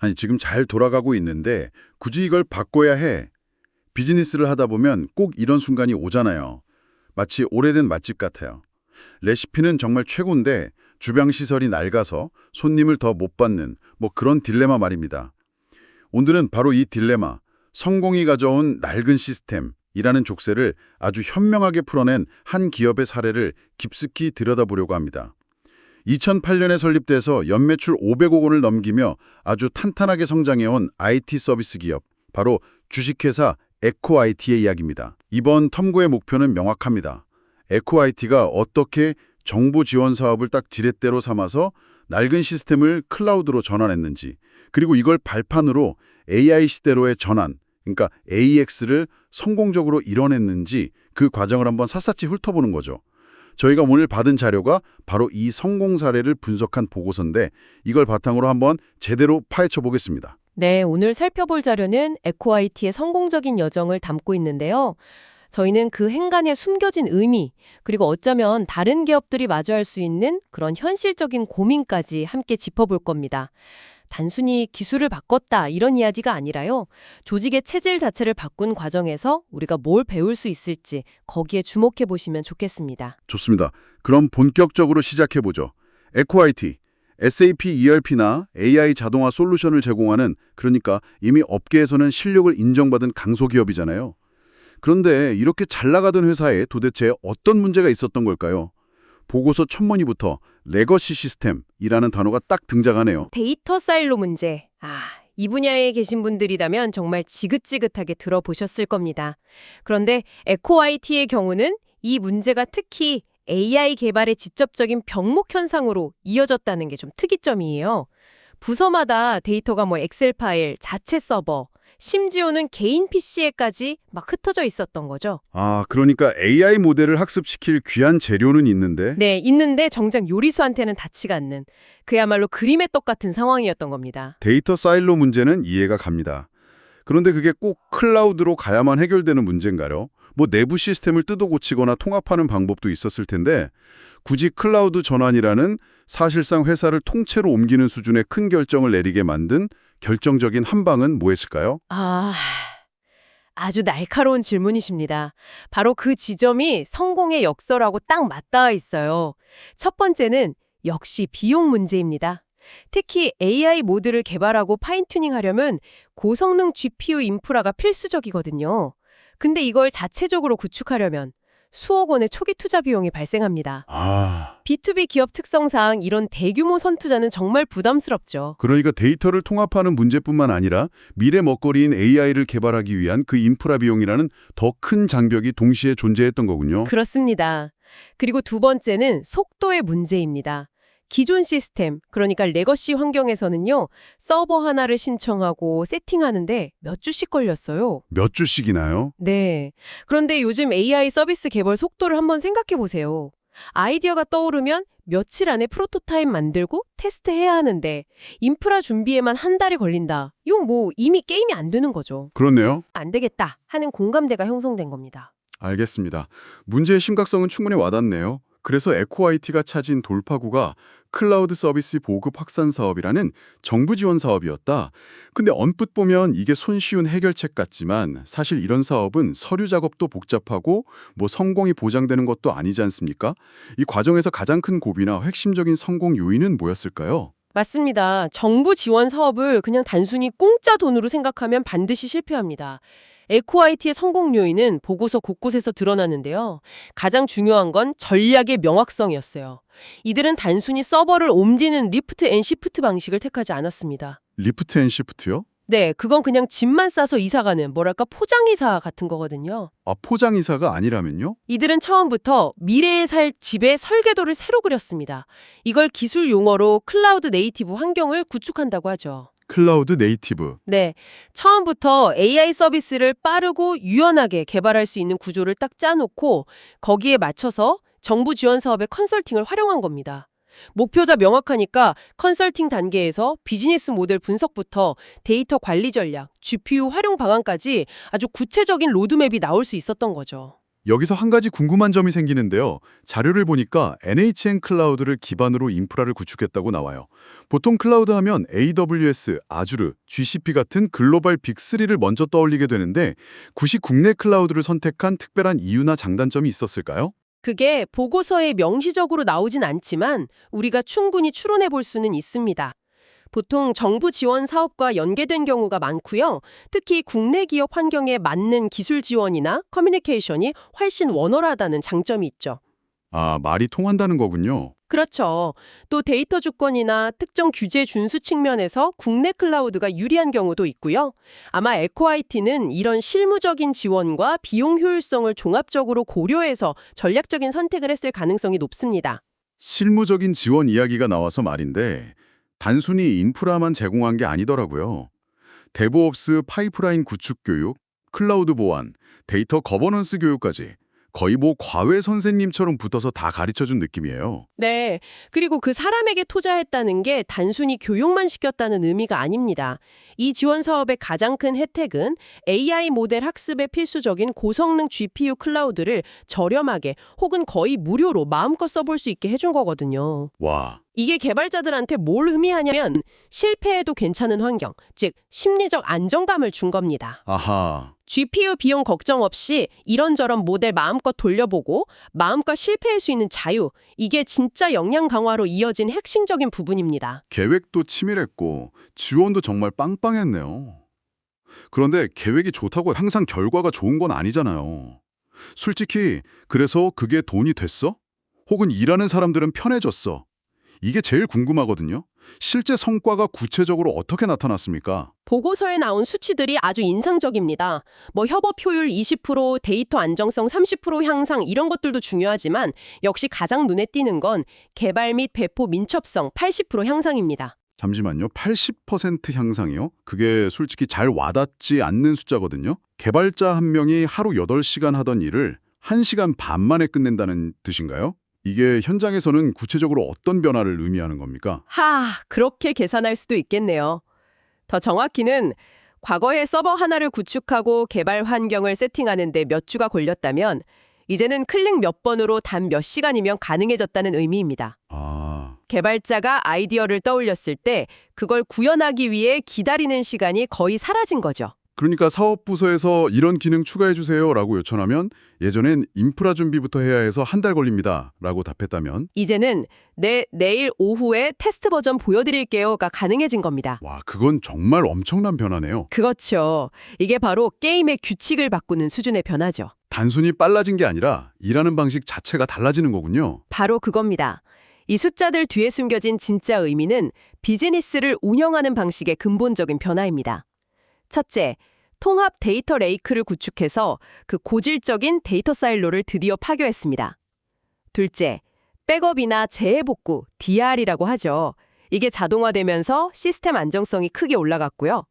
아니, 지금 잘 돌아가고 있는데 굳이 이걸 바꿔야 해. 비즈니스를 하다 보면 꼭 이런 순간이 오잖아요. 마치 오래된 맛집 같아요. 레시피는 정말 최고인데 주방 시설이 낡아서 손님을 더 못 받는 뭐 그런 딜레마 말입니다. 오늘은 바로 이 딜레마, 성공이 가져온 낡은 시스템이라는 족쇄를 아주 현명하게 풀어낸 한 기업의 사례를 깊숙이 들여다보려고 합니다. 2008년에 설립돼서 연매출 500억 원을 넘기며 아주 탄탄하게 성장해온 IT 서비스 기업, 바로 주식회사 에코아이티의 이야기입니다. 이번 탐구의 목표는 명확합니다. 에코아이티가 어떻게 정부 지원 사업을 딱 지렛대로 삼아서 낡은 시스템을 클라우드로 전환했는지, 그리고 이걸 발판으로 AI 시대로의 전환, 그러니까 AX를 성공적으로 이뤄냈는지 그 과정을 한번 샅샅이 훑어보는 거죠. 저희가 오늘 받은 자료가 바로 이 성공 사례를 분석한 보고서인데 이걸 바탕으로 한번 제대로 파헤쳐 보겠습니다. 네, 오늘 살펴볼 자료는 에코아이티의 성공적인 여정을 담고 있는데요. 저희는 그 행간에 숨겨진 의미, 그리고 어쩌면 다른 기업들이 마주할 수 있는 그런 현실적인 고민까지 함께 짚어볼 겁니다. 단순히 기술을 바꿨다 이런 이야기가 아니라요. 조직의 체질 자체를 바꾼 과정에서 우리가 뭘 배울 수 있을지 거기에 주목해 보시면 좋겠습니다. 좋습니다. 그럼 본격적으로 시작해보죠. 에코아이티, SAP ERP나 AI 자동화 솔루션을 제공하는, 그러니까 이미 업계에서는 실력을 인정받은 강소기업이잖아요. 그런데 이렇게 잘 나가던 회사에 도대체 어떤 문제가 있었던 걸까요? 보고서 첫 문이부터 레거시 시스템이라는 단어가 딱 등장하네요. 데이터 사일로 문제. 이 분야에 계신 분들이라면 정말 지긋지긋하게 들어보셨을 겁니다. 그런데 에코아이티의 경우는 이 문제가 특히 AI 개발의 직접적인 병목 현상으로 이어졌다는 게 좀 특이점이에요. 부서마다 데이터가 엑셀 파일, 자체 서버, 심지어는 개인 PC에까지 막 흩어져 있었던 거죠. 그러니까 AI 모델을 학습시킬 귀한 재료는 있는데 네, 있는데 정작 요리수한테는 닿지가 않는 그야말로 그림의 떡 같은 상황이었던 겁니다. 데이터 사일로 문제는 이해가 갑니다. 그런데 그게 꼭 클라우드로 가야만 해결되는 문제인가요? 내부 시스템을 뜯어 고치거나 통합하는 방법도 있었을 텐데 굳이 클라우드 전환이라는 사실상 회사를 통째로 옮기는 수준의 큰 결정을 내리게 만든 결정적인 한 방은 뭐였을까요? 아주 날카로운 질문이십니다. 바로 그 지점이 성공의 역설하고 딱 맞닿아 있어요. 첫 번째는 역시 비용 문제입니다. 특히 AI 모드를 개발하고 파인튜닝하려면 고성능 GPU 인프라가 필수적이거든요. 근데 이걸 자체적으로 구축하려면 수억 원의 초기 투자 비용이 발생합니다. B2B 기업 특성상 이런 대규모 선투자는 정말 부담스럽죠. 그러니까 데이터를 통합하는 문제뿐만 아니라 미래 먹거리인 AI를 개발하기 위한 그 인프라 비용이라는 더 큰 장벽이 동시에 존재했던 거군요. 그렇습니다. 그리고 두 번째는 속도의 문제입니다. 기존 시스템, 그러니까 레거시 환경에서는요, 서버 하나를 신청하고 세팅하는데 몇 주씩 걸렸어요. 몇 주씩이나요? 네. 그런데 요즘 AI 서비스 개발 속도를 한번 생각해 보세요. 아이디어가 떠오르면 며칠 안에 프로토타입 만들고 테스트해야 하는데 인프라 준비에만 한 달이 걸린다. 이건 이미 게임이 안 되는 거죠. 그렇네요. 안 되겠다 하는 공감대가 형성된 겁니다. 알겠습니다. 문제의 심각성은 충분히 와닿네요. 그래서 에코아이티가 찾은 돌파구가 클라우드 서비스 보급 확산 사업이라는 정부 지원 사업이었다. 근데 언뜻 보면 이게 손쉬운 해결책 같지만 사실 이런 사업은 서류 작업도 복잡하고 성공이 보장되는 것도 아니지 않습니까? 이 과정에서 가장 큰 고비나 핵심적인 성공 요인은 뭐였을까요? 맞습니다. 정부 지원 사업을 그냥 단순히 공짜 돈으로 생각하면 반드시 실패합니다. 에코아이티의 성공 요인은 보고서 곳곳에서 드러나는데요. 가장 중요한 건 전략의 명확성이었어요. 이들은 단순히 서버를 옮기는 리프트 앤 시프트 방식을 택하지 않았습니다. 리프트 앤 시프트요? 네, 그건 그냥 짐만 싸서 이사가는 포장이사 같은 거거든요. 포장이사가 아니라면요? 이들은 처음부터 미래에 살 집의 설계도를 새로 그렸습니다. 이걸 기술 용어로 클라우드 네이티브 환경을 구축한다고 하죠. 클라우드 네이티브. 네, 처음부터 AI 서비스를 빠르고 유연하게 개발할 수 있는 구조를 딱 짜놓고 거기에 맞춰서 정부 지원 사업의 컨설팅을 활용한 겁니다. 목표자 명확하니까 컨설팅 단계에서 비즈니스 모델 분석부터 데이터 관리 전략, GPU 활용 방안까지 아주 구체적인 로드맵이 나올 수 있었던 거죠. 여기서 한 가지 궁금한 점이 생기는데요. 자료를 보니까 NHN 클라우드를 기반으로 인프라를 구축했다고 나와요. 보통 클라우드 하면 AWS, 아주르, GCP 같은 글로벌 빅3를 먼저 떠올리게 되는데 굳이 국내 클라우드를 선택한 특별한 이유나 장단점이 있었을까요? 그게 보고서에 명시적으로 나오진 않지만 우리가 충분히 추론해 볼 수는 있습니다. 보통 정부 지원 사업과 연계된 경우가 많고요. 특히 국내 기업 환경에 맞는 기술 지원이나 커뮤니케이션이 훨씬 원활하다는 장점이 있죠. 아, 말이 통한다는 거군요. 그렇죠. 또 데이터 주권이나 특정 규제 준수 측면에서 국내 클라우드가 유리한 경우도 있고요. 아마 에코아이티는 이런 실무적인 지원과 비용 효율성을 종합적으로 고려해서 전략적인 선택을 했을 가능성이 높습니다. 실무적인 지원 이야기가 나와서 말인데 단순히 인프라만 제공한 게 아니더라고요. 데브옵스 파이프라인 구축 교육, 클라우드 보안, 데이터 거버넌스 교육까지 거의 뭐 과외 선생님처럼 붙어서 다 가르쳐준 느낌이에요. 네. 그리고 그 사람에게 투자했다는 게 단순히 교육만 시켰다는 의미가 아닙니다. 이 지원 사업의 가장 큰 혜택은 AI 모델 학습에 필수적인 고성능 GPU 클라우드를 저렴하게 혹은 거의 무료로 마음껏 써볼 수 있게 해준 거거든요. 와, 이게 개발자들한테 뭘 의미하냐면 실패해도 괜찮은 환경, 즉 심리적 안정감을 준 겁니다. 아하. GPU 비용 걱정 없이 이런저런 모델 마음껏 돌려보고 마음껏 실패할 수 있는 자유, 이게 진짜 역량 강화로 이어진 핵심적인 부분입니다. 계획도 치밀했고 지원도 정말 빵빵했네요. 그런데 계획이 좋다고 항상 결과가 좋은 건 아니잖아요. 솔직히 그래서 그게 돈이 됐어? 혹은 일하는 사람들은 편해졌어? 이게 제일 궁금하거든요. 실제 성과가 구체적으로 어떻게 나타났습니까? 보고서에 나온 수치들이 아주 인상적입니다. 협업 효율 20%, 데이터 안정성 30% 향상 이런 것들도 중요하지만 역시 가장 눈에 띄는 건 개발 및 배포 민첩성 80% 향상입니다. 잠시만요. 80% 향상이요? 그게 솔직히 잘 와닿지 않는 숫자거든요. 개발자 한 명이 하루 8시간 하던 일을 1시간 반 만에 끝낸다는 뜻인가요? 이게 현장에서는 구체적으로 어떤 변화를 의미하는 겁니까? 그렇게 계산할 수도 있겠네요. 더 정확히는 과거에 서버 하나를 구축하고 개발 환경을 세팅하는데 몇 주가 걸렸다면 이제는 클릭 몇 번으로 단 몇 시간이면 가능해졌다는 의미입니다. 아, 개발자가 아이디어를 떠올렸을 때 그걸 구현하기 위해 기다리는 시간이 거의 사라진 거죠. 그러니까 사업부서에서 이런 기능 추가해주세요라고 요청하면 예전엔 인프라 준비부터 해야 해서 한 달 걸립니다 라고 답했다면 이제는 내일 오후에 테스트 버전 보여드릴게요가 가능해진 겁니다. 와, 그건 정말 엄청난 변화네요. 그렇죠. 이게 바로 게임의 규칙을 바꾸는 수준의 변화죠. 단순히 빨라진 게 아니라 일하는 방식 자체가 달라지는 거군요. 바로 그겁니다. 이 숫자들 뒤에 숨겨진 진짜 의미는 비즈니스를 운영하는 방식의 근본적인 변화입니다. 첫째, 통합 데이터 레이크를 구축해서 그 고질적인 데이터 사일로를 드디어 파괴했습니다. 둘째, 백업이나 재해복구, DR이라고 하죠. 이게 자동화되면서 시스템 안정성이 크게 올라갔고요.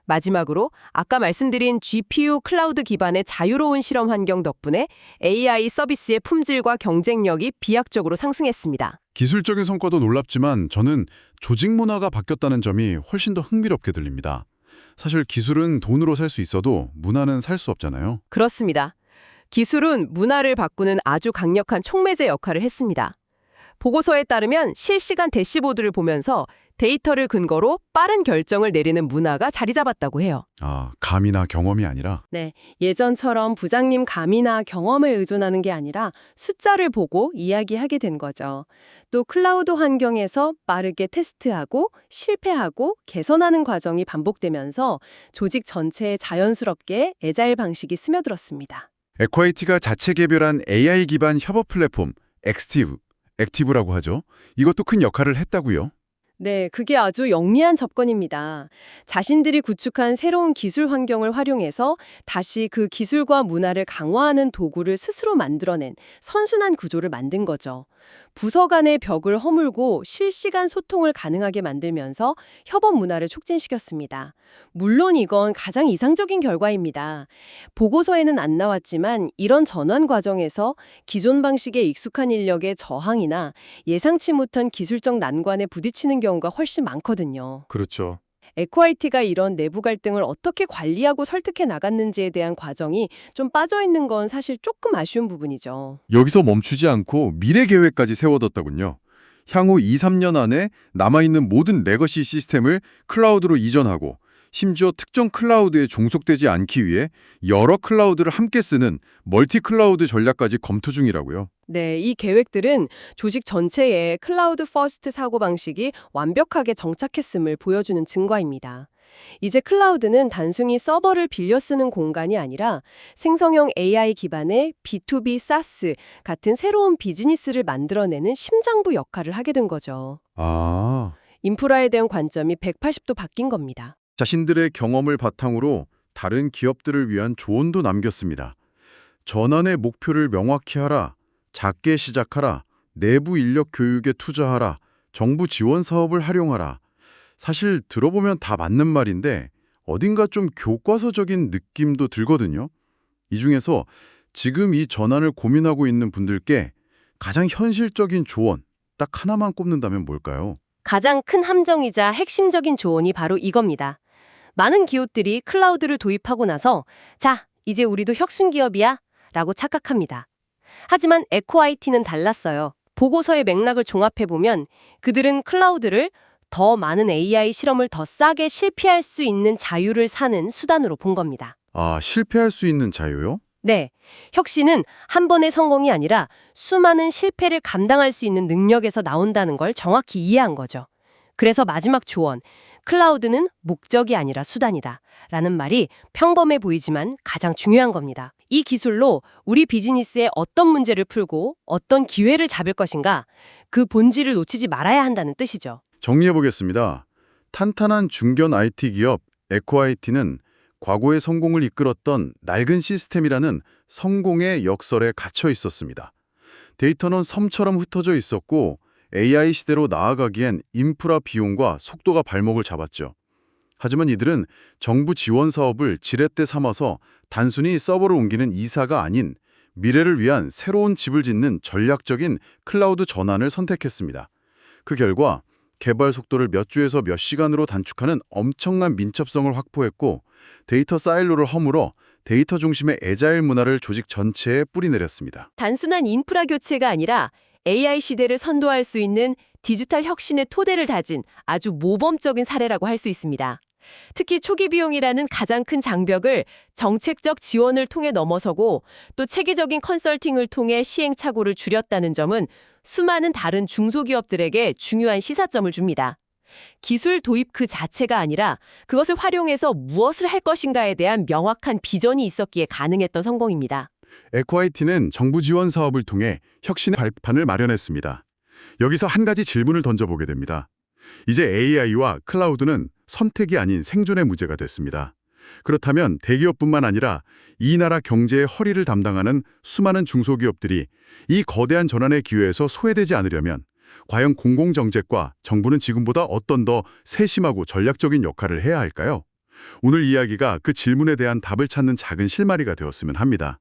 마지막으로 아까 말씀드린 GPU 클라우드 기반의 자유로운 실험 환경 덕분에 AI 서비스의 품질과 경쟁력이 비약적으로 상승했습니다. 기술적인 성과도 놀랍지만 저는 조직 문화가 바뀌었다는 점이 훨씬 더 흥미롭게 들립니다. 사실 기술은 돈으로 살 수 있어도 문화는 살 수 없잖아요. 그렇습니다. 기술은 문화를 바꾸는 아주 강력한 촉매제 역할을 했습니다. 보고서에 따르면 실시간 대시보드를 보면서 데이터를 근거로 빠른 결정을 내리는 문화가 자리 잡았다고 해요. 아, 감이나 경험이 아니라? 네, 예전처럼 부장님 감이나 경험에 의존하는 게 아니라 숫자를 보고 이야기하게 된 거죠. 또 클라우드 환경에서 빠르게 테스트하고 실패하고 개선하는 과정이 반복되면서 조직 전체에 자연스럽게 애자일 방식이 스며들었습니다. 에코아이티가 자체 개별한 AI 기반 협업 플랫폼 액티브라고 하죠. 이것도 큰 역할을 했다고요. 네, 그게 아주 영리한 접근입니다. 자신들이 구축한 새로운 기술 환경을 활용해서 다시 그 기술과 문화를 강화하는 도구를 스스로 만들어낸 선순환 구조를 만든 거죠. 부서 간의 벽을 허물고 실시간 소통을 가능하게 만들면서 협업 문화를 촉진시켰습니다. 물론 이건 가장 이상적인 결과입니다. 보고서에는 안 나왔지만 이런 전환 과정에서 기존 방식에 익숙한 인력의 저항이나 예상치 못한 기술적 난관에 부딪히는 경우가 훨씬 많거든요. 그렇죠. 에코아이티가 이런 내부 갈등을 어떻게 관리하고 설득해 나갔는지에 대한 과정이 좀 빠져 있는 건 사실 조금 아쉬운 부분이죠. 여기서 멈추지 않고 미래 계획까지 세워뒀더군요. 향후 2, 3년 안에 남아있는 모든 레거시 시스템을 클라우드로 이전하고 심지어 특정 클라우드에 종속되지 않기 위해 여러 클라우드를 함께 쓰는 멀티 클라우드 전략까지 검토 중이라고요. 네, 이 계획들은 조직 전체에 클라우드 퍼스트 사고방식이 완벽하게 정착했음을 보여주는 증거입니다. 이제 클라우드는 단순히 서버를 빌려 쓰는 공간이 아니라 생성형 AI 기반의 B2B SaaS 같은 새로운 비즈니스를 만들어내는 심장부 역할을 하게 된 거죠. 아, 인프라에 대한 관점이 180도 바뀐 겁니다. 자신들의 경험을 바탕으로 다른 기업들을 위한 조언도 남겼습니다. 전환의 목표를 명확히 하라, 작게 시작하라, 내부 인력 교육에 투자하라, 정부 지원 사업을 활용하라. 사실 들어보면 다 맞는 말인데 어딘가 좀 교과서적인 느낌도 들거든요. 이 중에서 지금 이 전환을 고민하고 있는 분들께 가장 현실적인 조언 딱 하나만 꼽는다면 뭘까요? 가장 큰 함정이자 핵심적인 조언이 바로 이겁니다. 많은 기업들이 클라우드를 도입하고 나서 자, 이제 우리도 혁신 기업이야 라고 착각합니다. 하지만 에코아이티는 달랐어요. 보고서의 맥락을 종합해보면 그들은 클라우드를 더 많은 AI 실험을 더 싸게 실패할 수 있는 자유를 사는 수단으로 본 겁니다. 아, 실패할 수 있는 자유요? 네, 혁신은 한 번의 성공이 아니라 수많은 실패를 감당할 수 있는 능력에서 나온다는 걸 정확히 이해한 거죠. 그래서 마지막 조언, 클라우드는 목적이 아니라 수단이다 라는 말이 평범해 보이지만 가장 중요한 겁니다. 이 기술로 우리 비즈니스에 어떤 문제를 풀고 어떤 기회를 잡을 것인가, 그 본질을 놓치지 말아야 한다는 뜻이죠. 정리해보겠습니다. 탄탄한 중견 IT 기업 에코아이티는 과거의 성공을 이끌었던 낡은 시스템이라는 성공의 역설에 갇혀 있었습니다. 데이터는 섬처럼 흩어져 있었고 AI 시대로 나아가기엔 인프라 비용과 속도가 발목을 잡았죠. 하지만 이들은 정부 지원 사업을 지렛대 삼아서 단순히 서버를 옮기는 이사가 아닌 미래를 위한 새로운 집을 짓는 전략적인 클라우드 전환을 선택했습니다. 그 결과 개발 속도를 몇 주에서 몇 시간으로 단축하는 엄청난 민첩성을 확보했고 데이터 사일로를 허물어 데이터 중심의 애자일 문화를 조직 전체에 뿌리내렸습니다. 단순한 인프라 교체가 아니라 AI 시대를 선도할 수 있는 디지털 혁신의 토대를 다진 아주 모범적인 사례라고 할 수 있습니다. 특히 초기 비용이라는 가장 큰 장벽을 정책적 지원을 통해 넘어서고 또 체계적인 컨설팅을 통해 시행착오를 줄였다는 점은 수많은 다른 중소기업들에게 중요한 시사점을 줍니다. 기술 도입 그 자체가 아니라 그것을 활용해서 무엇을 할 것인가에 대한 명확한 비전이 있었기에 가능했던 성공입니다. 에코아이티는 정부 지원 사업을 통해 혁신의 발판을 마련했습니다. 여기서 한 가지 질문을 던져보게 됩니다. 이제 AI와 클라우드는 선택이 아닌 생존의 문제가 됐습니다. 그렇다면 대기업뿐만 아니라 이 나라 경제의 허리를 담당하는 수많은 중소기업들이 이 거대한 전환의 기회에서 소외되지 않으려면 과연 공공정책과 정부는 지금보다 어떤 더 세심하고 전략적인 역할을 해야 할까요? 오늘 이야기가 그 질문에 대한 답을 찾는 작은 실마리가 되었으면 합니다.